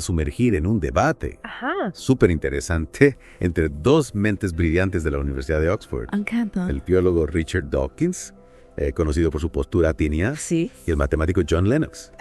sumergir en un debate Ajá. súper interesante entre dos mentes brillantes de la Universidad de Oxford. Me encanta. El biólogo Richard Dawkins, conocido por su postura atenea, Sí. y el matemático John Lennox,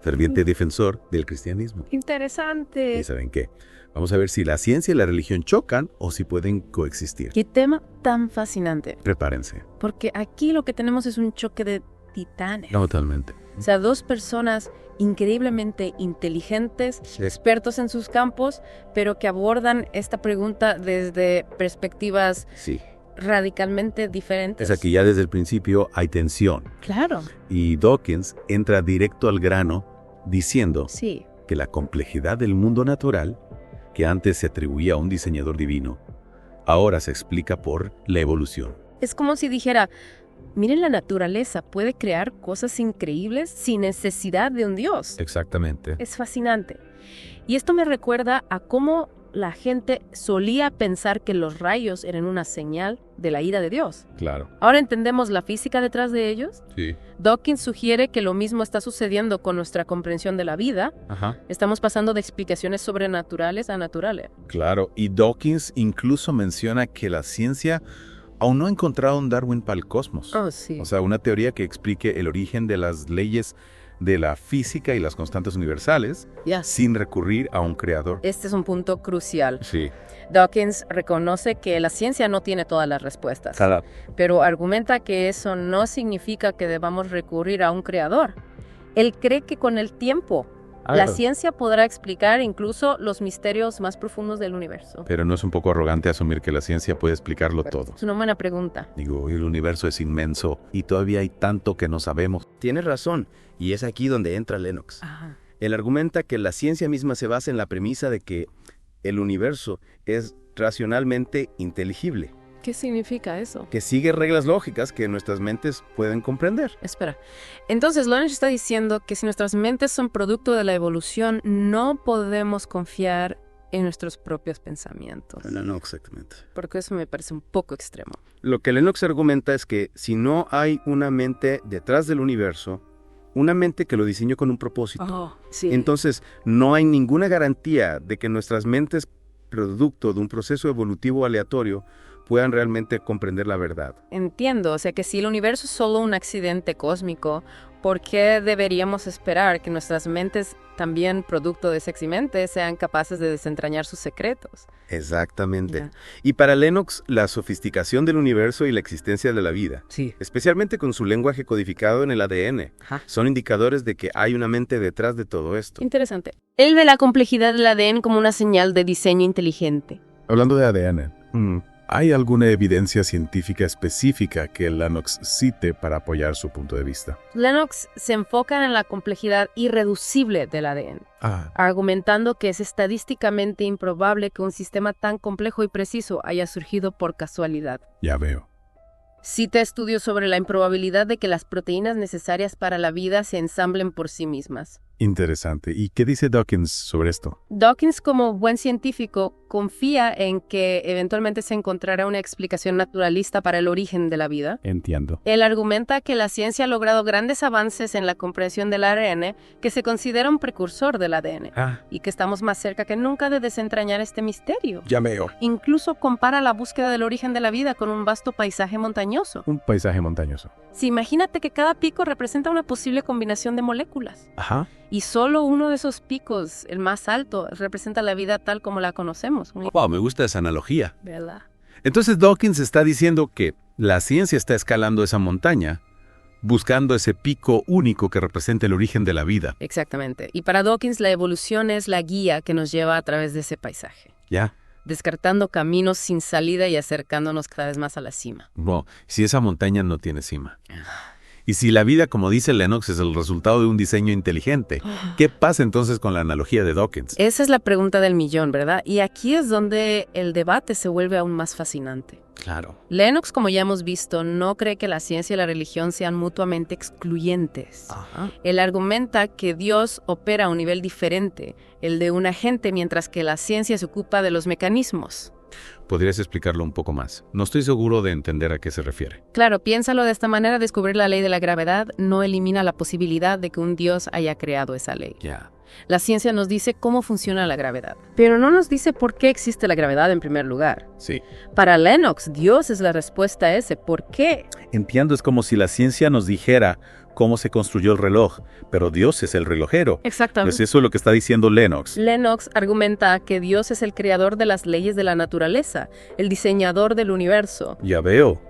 ferviente defensor del cristianismo. Interesante. ¿Y saben qué? Vamos a ver si la ciencia y la religión chocan o si pueden coexistir. Qué tema tan fascinante. Prepárense. Porque aquí lo que tenemos es un choque de titanes. Totalmente. O sea, dos personas increíblemente inteligentes, Sí. expertos en sus campos, pero que abordan esta pregunta desde perspectivas Sí. radicalmente diferentes. Es aquí ya desde el principio hay tensión. Claro. Y Dawkins entra directo al grano diciendo Sí. que la complejidad del mundo natural, que antes se atribuía a un diseñador divino, ahora se explica por la evolución. Es como si dijera, miren la naturaleza, puede crear cosas increíbles sin necesidad de un Dios. Exactamente. Es fascinante. Y esto me recuerda a cómo la gente solía pensar que los rayos eran una señal de la ira de Dios. Claro. Ahora entendemos la física detrás de ellos. Sí. Dawkins sugiere que lo mismo está sucediendo con nuestra comprensión de la vida. Ajá. Estamos pasando de explicaciones sobrenaturales a naturales. Claro. Y Dawkins incluso menciona que la ciencia aún no ha encontrado un Darwin para el cosmos. Oh, sí. O sea, una teoría que explique el origen de las leyes de la física y las constantes universales Ya. sin recurrir a un creador. Este es un punto crucial. Sí. Dawkins reconoce que la ciencia no tiene todas las respuestas, pero argumenta que eso no significa que debamos recurrir a un creador. Él cree que con el tiempo la ciencia podrá explicar incluso los misterios más profundos del universo. Pero no es un poco arrogante asumir que la ciencia puede explicarlo todo. Es una buena pregunta. Digo, el universo es inmenso y todavía hay tanto que no sabemos. Tienes razón, y es aquí donde entra Lennox. Ajá. Él argumenta que la ciencia misma se basa en la premisa de que el universo es racionalmente inteligible, ¿Qué significa eso? que sigue reglas lógicas que nuestras mentes pueden comprender. Espera. Entonces, Lennox está diciendo que si nuestras mentes son producto de la evolución, no podemos confiar en nuestros propios pensamientos. No, exactamente. Porque eso me parece un poco extremo. Lo que Lennox argumenta es que si no hay una mente detrás del universo, una mente que lo diseñó con un propósito, Sí. entonces no hay ninguna garantía de que nuestras mentes, producto de un proceso evolutivo aleatorio, puedan realmente comprender la verdad. Entiendo, o sea que si el universo es solo un accidente cósmico, ¿por qué deberíamos esperar que nuestras mentes, también producto de ese accidente, sean capaces de desentrañar sus secretos? Exactamente. Ya. Y para Lennox, la sofisticación del universo y la existencia de la vida, Sí. especialmente con su lenguaje codificado en el ADN, Ajá. son indicadores de que hay una mente detrás de todo esto. Interesante. Él ve la complejidad del ADN como una señal de diseño inteligente. Hablando de ADN, ¿hay alguna evidencia científica específica que Lennox cite para apoyar su punto de vista? Lennox se enfoca en la complejidad irreducible del ADN, argumentando que es estadísticamente improbable que un sistema tan complejo y preciso haya surgido por casualidad. Ya veo. Cita estudios sobre la improbabilidad de que las proteínas necesarias para la vida se ensamblen por sí mismas. Interesante. ¿Y qué dice Dawkins sobre esto? Dawkins, como buen científico, confía en que eventualmente se encontrará una explicación naturalista para el origen de la vida. Entiendo. Él argumenta que la ciencia ha logrado grandes avances en la comprensión del ARN, que se considera un precursor del ADN, y que estamos más cerca que nunca de desentrañar este misterio. Ya veo. Incluso compara la búsqueda del origen de la vida con un vasto paisaje montañoso. Un paisaje montañoso. Sí, imagínate que cada pico representa una posible combinación de moléculas. Ajá. Y solo uno de esos picos, el más alto, representa la vida tal como la conocemos. Wow, me gusta esa analogía. ¿Verdad? Entonces Dawkins está diciendo que la ciencia está escalando esa montaña, buscando ese pico único que representa el origen de la vida. Exactamente. Y para Dawkins la evolución es la guía que nos lleva a través de ese paisaje, ¿Ya? descartando caminos sin salida y acercándonos cada vez más a la cima. Bueno, si esa montaña no tiene cima. Y si la vida, como dice Lennox, es el resultado de un diseño inteligente, ¿qué pasa entonces con la analogía de Dawkins? Esa es la pregunta del millón, ¿verdad? Y aquí es donde el debate se vuelve aún más fascinante. Claro. Lennox, como ya hemos visto, no cree que la ciencia y la religión sean mutuamente excluyentes. Ajá. Él argumenta que Dios opera a un nivel diferente, el de un agente, mientras que la ciencia se ocupa de los mecanismos. ¿Podrías explicarlo un poco más? No estoy seguro de entender a qué se refiere. Claro, piénsalo de esta manera: descubrir la ley de la gravedad no elimina la posibilidad de que un Dios haya creado esa ley. Ya. La ciencia nos dice cómo funciona la gravedad, pero no nos dice por qué existe la gravedad en primer lugar. Sí. Para Lennox, Dios es la respuesta a ese ¿por qué? Entiendo, es como si la ciencia nos dijera cómo se construyó el reloj, pero Dios es el relojero. Exactamente. Pues eso es lo que está diciendo Lennox. Lennox argumenta que Dios es el creador de las leyes de la naturaleza, el diseñador del universo. Ya veo.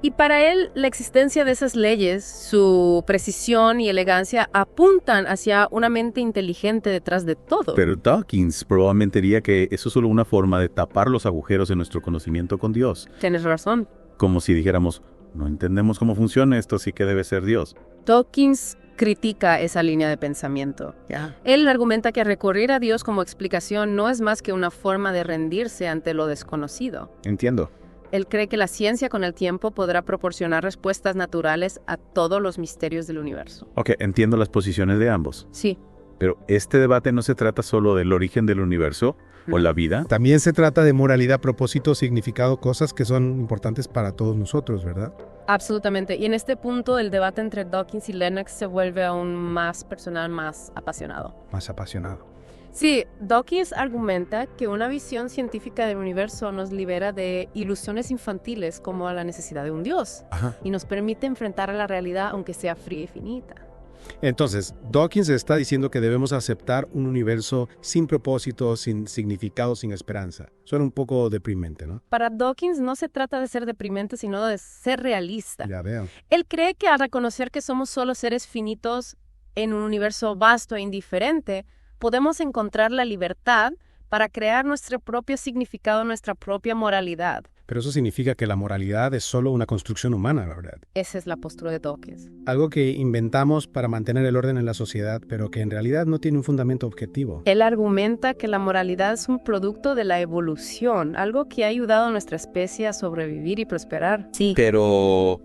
Y para él, la existencia de esas leyes, su precisión y elegancia apuntan hacia una mente inteligente detrás de todo. Pero Dawkins probablemente diría que eso es solo una forma de tapar los agujeros en nuestro conocimiento con Dios. Tienes razón. Como si dijéramos, no entendemos cómo funciona esto, así que debe ser Dios. Dawkins critica esa línea de pensamiento. Él argumenta que recurrir a Dios como explicación no es más que una forma de rendirse ante lo desconocido. Entiendo. Él cree que la ciencia con el tiempo podrá proporcionar respuestas naturales a todos los misterios del universo. Ok, entiendo las posiciones de ambos. Sí. Pero este debate no se trata solo del origen del universo o la vida. También se trata de moralidad, propósito, significado, cosas que son importantes para todos nosotros, ¿verdad? Absolutamente. Y en este punto el debate entre Dawkins y Lennox se vuelve aún más personal, más apasionado. Más apasionado. Sí, Dawkins argumenta que una visión científica del universo nos libera de ilusiones infantiles como la necesidad de un Dios. Ajá. Y nos permite enfrentar a la realidad aunque sea fría y finita. Entonces, Dawkins está diciendo que debemos aceptar un universo sin propósito, sin significado, sin esperanza. Suena un poco deprimente, ¿no? Para Dawkins no se trata de ser deprimente, sino de ser realista. Ya veo. Él cree que al reconocer que somos solo seres finitos en un universo vasto e indiferente, podemos encontrar la libertad para crear nuestro propio significado, nuestra propia moralidad. Pero eso significa que la moralidad es solo una construcción humana, ¿verdad? Esa es la postura de Dawkins. Algo que inventamos para mantener el orden en la sociedad, pero que en realidad no tiene un fundamento objetivo. Él argumenta que la moralidad es un producto de la evolución, algo que ha ayudado a nuestra especie a sobrevivir y prosperar. Sí. Pero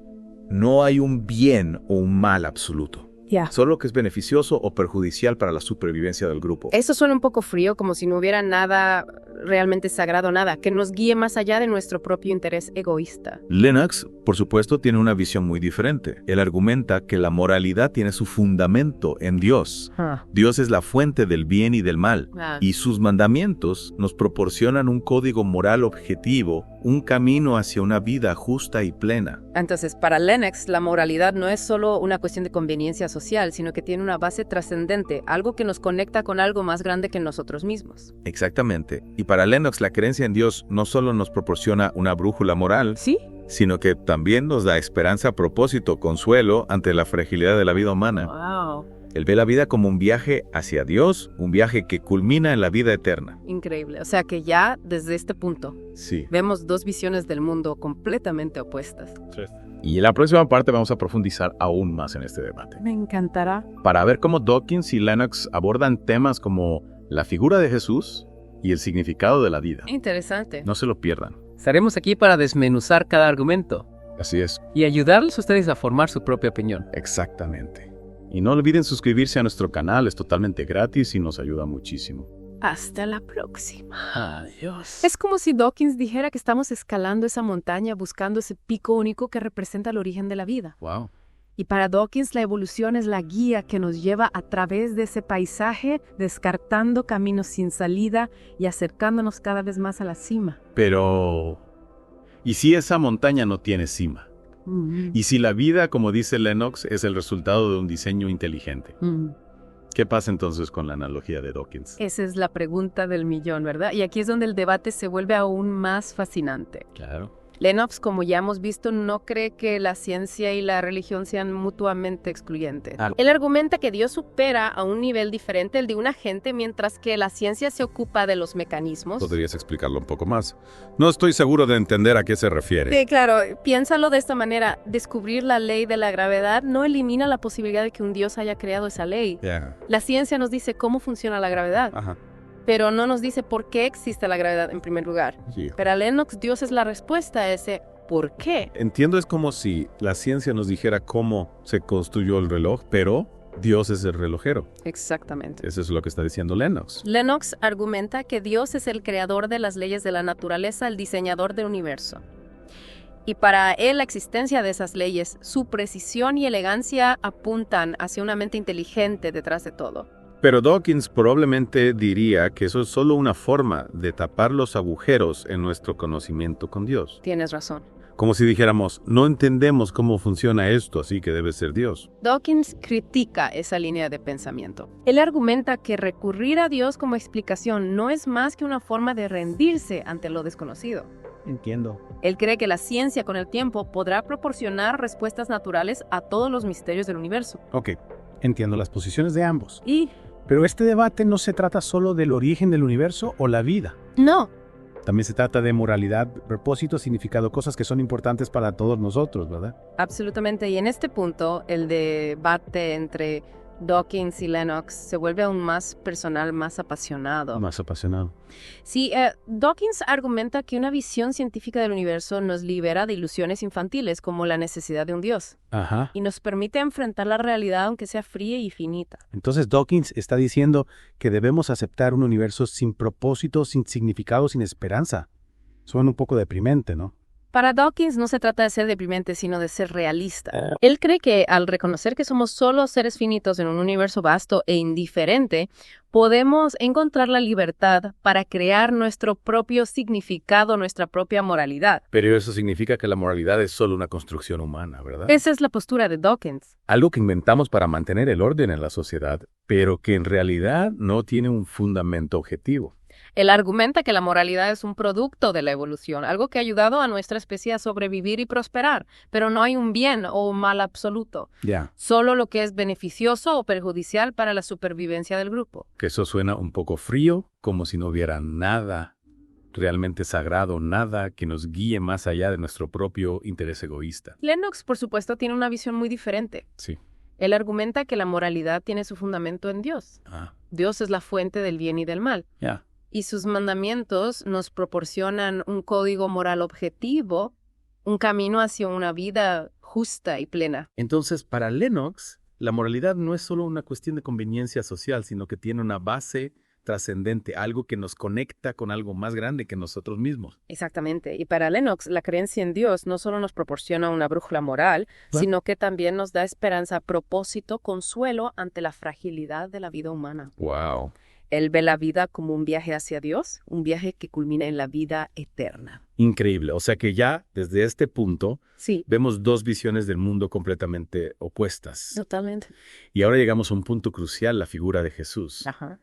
no hay un bien o un mal absoluto. Ya. Solo que es beneficioso o perjudicial para la supervivencia del grupo. Eso suena un poco frío, como si no hubiera nada realmente sagrado, nada que nos guíe más allá de nuestro propio interés egoísta. Lennox, por supuesto, tiene una visión muy diferente. Él argumenta que la moralidad tiene su fundamento en Dios. Dios es la fuente del bien y del mal, y sus mandamientos nos proporcionan un código moral objetivo, un camino hacia una vida justa y plena. Entonces, para Lennox, la moralidad no es solo una cuestión de conveniencia social, sino que tiene una base trascendente, algo que nos conecta con algo más grande que nosotros mismos. Exactamente. Y para Lennox, la creencia en Dios no solo nos proporciona una brújula moral, ¿Sí? sino que también nos da esperanza, propósito, consuelo ante la fragilidad de la vida humana. Wow. Él ve la vida como un viaje hacia Dios, un viaje que culmina en la vida eterna. Increíble. O sea que ya desde este punto Sí. vemos dos visiones del mundo completamente opuestas. Y en la próxima parte vamos a profundizar aún más en este debate, Me encantará. para ver cómo Dawkins y Lennox abordan temas como la figura de Jesús y el significado de la vida. Interesante. No se lo pierdan. Estaremos aquí para desmenuzar cada argumento Así es. y ayudarles a ustedes a formar su propia opinión. Exactamente. Y no olviden suscribirse a nuestro canal, es totalmente gratis y nos ayuda muchísimo. Hasta la próxima. Adiós. Es como si Dawkins dijera que estamos escalando esa montaña buscando ese pico único que representa el origen de la vida. Wow. Y para Dawkins la evolución es la guía que nos lleva a través de ese paisaje, descartando caminos sin salida y acercándonos cada vez más a la cima. Pero... ¿y si esa montaña no tiene cima? ¿Y si la vida, como dice Lennox, es el resultado de un diseño inteligente? ¿Qué pasa entonces con la analogía de Dawkins? Esa es la pregunta del millón, ¿verdad? Y aquí es donde el debate se vuelve aún más fascinante. Claro. Lennox, como ya hemos visto, no cree que la ciencia y la religión sean mutuamente excluyentes. Él argumenta que Dios supera a un nivel diferente el de un agente, mientras que la ciencia se ocupa de los mecanismos. ¿Podrías explicarlo un poco más? No estoy seguro de entender a qué se refiere. Sí, claro. Piénsalo de esta manera. Descubrir la ley de la gravedad no elimina la posibilidad de que un Dios haya creado esa ley. Ya. La ciencia nos dice cómo funciona la gravedad, Ajá. pero no nos dice por qué existe la gravedad en primer lugar. Sí. Para Lennox, Dios es la respuesta a ese ¿por qué? Entiendo, es como si la ciencia nos dijera cómo se construyó el reloj, pero Dios es el relojero. Exactamente. Eso es lo que está diciendo Lennox. Lennox argumenta que Dios es el creador de las leyes de la naturaleza, el diseñador del universo. Y para él la existencia de esas leyes, su precisión y elegancia apuntan hacia una mente inteligente detrás de todo. Pero Dawkins probablemente diría que eso es solo una forma de tapar los agujeros en nuestro conocimiento con Dios. Tienes razón. Como si dijéramos, no entendemos cómo funciona esto, así que debe ser Dios. Dawkins critica esa línea de pensamiento. Él argumenta que recurrir a Dios como explicación no es más que una forma de rendirse ante lo desconocido. Entiendo. Él cree que la ciencia con el tiempo podrá proporcionar respuestas naturales a todos los misterios del universo. Ok, entiendo las posiciones de ambos. Y Pero este debate no se trata solo del origen del universo o la vida. no, También se trata de moralidad, propósito, significado, cosas que son importantes para todos nosotros, ¿verdad? absolutamente. Y en este punto, el debate entre Dawkins y Lennox se vuelve aún más personal, más apasionado. Más apasionado. Sí, Dawkins argumenta que una visión científica del universo nos libera de ilusiones infantiles como la necesidad de un Dios Ajá. y nos permite enfrentar la realidad aunque sea fría y finita. Entonces Dawkins está diciendo que debemos aceptar un universo sin propósito, sin significado, sin esperanza. Suena un poco deprimente, ¿no? Para Dawkins no se trata de ser deprimente, sino de ser realista. Él cree que al reconocer que somos solo seres finitos en un universo vasto e indiferente, podemos encontrar la libertad para crear nuestro propio significado, nuestra propia moralidad. Pero eso significa que la moralidad es solo una construcción humana, ¿verdad? Esa es la postura de Dawkins. Algo que inventamos para mantener el orden en la sociedad, pero que en realidad no tiene un fundamento objetivo. Él argumenta que la moralidad es un producto de la evolución, algo que ha ayudado a nuestra especie a sobrevivir y prosperar, pero no hay un bien o un mal absoluto, Ya. solo lo que es beneficioso o perjudicial para la supervivencia del grupo. Que eso suena un poco frío, como si no hubiera nada realmente sagrado, nada que nos guíe más allá de nuestro propio interés egoísta. Lennox, por supuesto, tiene una visión muy diferente. Sí. Él argumenta que la moralidad tiene su fundamento en Dios. Dios es la fuente del bien y del mal. Ya. Y sus mandamientos nos proporcionan un código moral objetivo, un camino hacia una vida justa y plena. Entonces, para Lennox, la moralidad no es solo una cuestión de conveniencia social, sino que tiene una base trascendente, algo que nos conecta con algo más grande que nosotros mismos. Exactamente. Y para Lennox, la creencia en Dios no solo nos proporciona una brújula moral, sino que también nos da esperanza, propósito, consuelo ante la fragilidad de la vida humana. Wow. Él ve la vida como un viaje hacia Dios, un viaje que culmina en la vida eterna. Increíble. O sea que ya desde este punto Sí, vemos dos visiones del mundo completamente opuestas. totalmente. Y ahora llegamos a un punto crucial, la figura de Jesús. Ajá.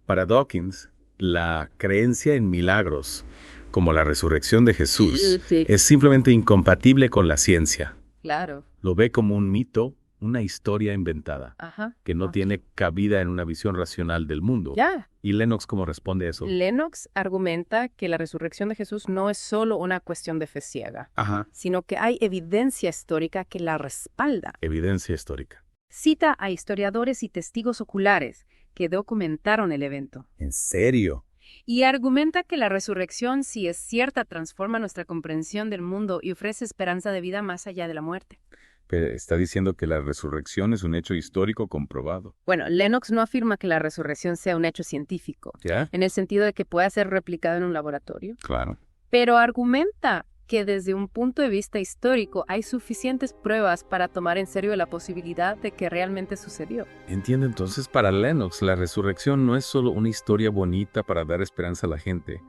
Para Dawkins, la creencia en milagros, como la resurrección de Jesús, Sí. es simplemente incompatible con la ciencia. Claro. Lo ve como un mito, una historia inventada, Ajá. que no tiene cabida en una visión racional del mundo. Ya. ¿Y Lennox cómo responde a eso? Lennox argumenta que la resurrección de Jesús no es solo una cuestión de fe ciega, Ajá. sino que hay evidencia histórica que la respalda. Evidencia histórica. Cita a historiadores y testigos oculares que documentaron el evento. ¿En serio? Y argumenta que la resurrección, si es cierta, transforma nuestra comprensión del mundo y ofrece esperanza de vida más allá de la muerte. Pero está diciendo que la resurrección es un hecho histórico comprobado. Bueno, Lennox no afirma que la resurrección sea un hecho científico, ¿Ya? en el sentido de que pueda ser replicado en un laboratorio, Claro. pero argumenta que desde un punto de vista histórico hay suficientes pruebas para tomar en serio la posibilidad de que realmente sucedió. Entiendo, entonces para Lennox la resurrección no es solo una historia bonita para dar esperanza a la gente,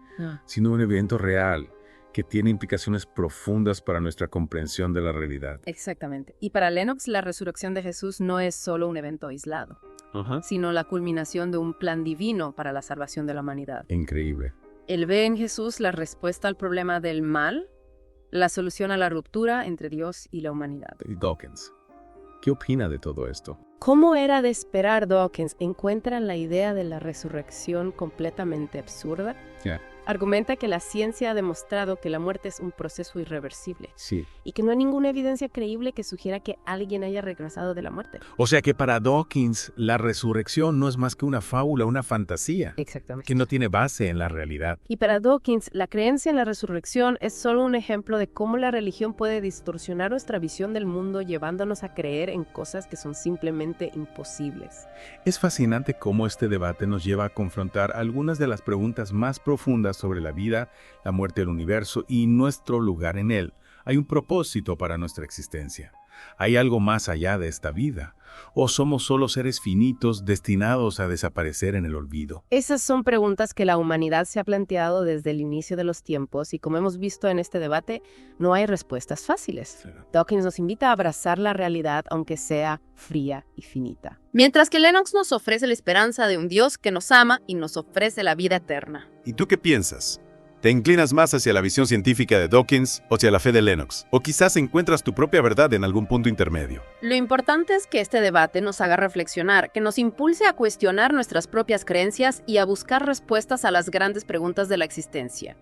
sino un evento real que tiene implicaciones profundas para nuestra comprensión de la realidad. Exactamente. Y para Lennox, la resurrección de Jesús no es solo un evento aislado, sino la culminación de un plan divino para la salvación de la humanidad. Increíble. Él ve en Jesús la respuesta al problema del mal, la solución a la ruptura entre Dios y la humanidad. Y Dawkins, ¿qué opina de todo esto? Como era de esperar, Dawkins encuentra la idea de la resurrección completamente absurda. Argumenta que la ciencia ha demostrado que la muerte es un proceso irreversible. Sí. Y que no hay ninguna evidencia creíble que sugiera que alguien haya regresado de la muerte. O sea que para Dawkins, la resurrección no es más que una fábula, una fantasía. Exactamente. Que no tiene base en la realidad. Y para Dawkins, la creencia en la resurrección es solo un ejemplo de cómo la religión puede distorsionar nuestra visión del mundo, llevándonos a creer en cosas que son simplemente imposibles. Es fascinante cómo este debate nos lleva a confrontar algunas de las preguntas más profundas sobre la vida, la muerte del universo y nuestro lugar en él. Hay un propósito para nuestra existencia. ¿Hay algo más allá de esta vida? ¿O somos solo seres finitos destinados a desaparecer en el olvido? Esas son preguntas que la humanidad se ha planteado desde el inicio de los tiempos y como hemos visto en este debate, no hay respuestas fáciles. Sí. Dawkins nos invita a abrazar la realidad aunque sea fría y finita. Mientras que Lennox nos ofrece la esperanza de un Dios que nos ama y nos ofrece la vida eterna. ¿Y tú qué piensas? ¿Te inclinas más hacia la visión científica de Dawkins o hacia la fe de Lennox? ¿O quizás encuentras tu propia verdad en algún punto intermedio? Lo importante es que este debate nos haga reflexionar, que nos impulse a cuestionar nuestras propias creencias y a buscar respuestas a las grandes preguntas de la existencia.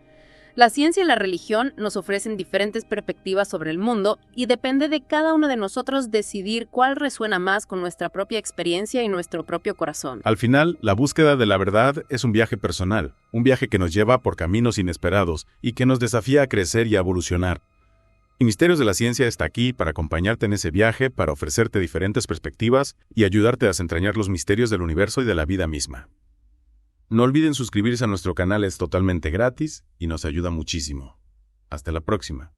La ciencia y la religión nos ofrecen diferentes perspectivas sobre el mundo y depende de cada uno de nosotros decidir cuál resuena más con nuestra propia experiencia y nuestro propio corazón. Al final, la búsqueda de la verdad es un viaje personal, un viaje que nos lleva por caminos inesperados y que nos desafía a crecer y a evolucionar. Y Misterios de la Ciencia está aquí para acompañarte en ese viaje, para ofrecerte diferentes perspectivas y ayudarte a desentrañar los misterios del universo y de la vida misma. No olviden suscribirse a nuestro canal, es totalmente gratis y nos ayuda muchísimo. Hasta la próxima.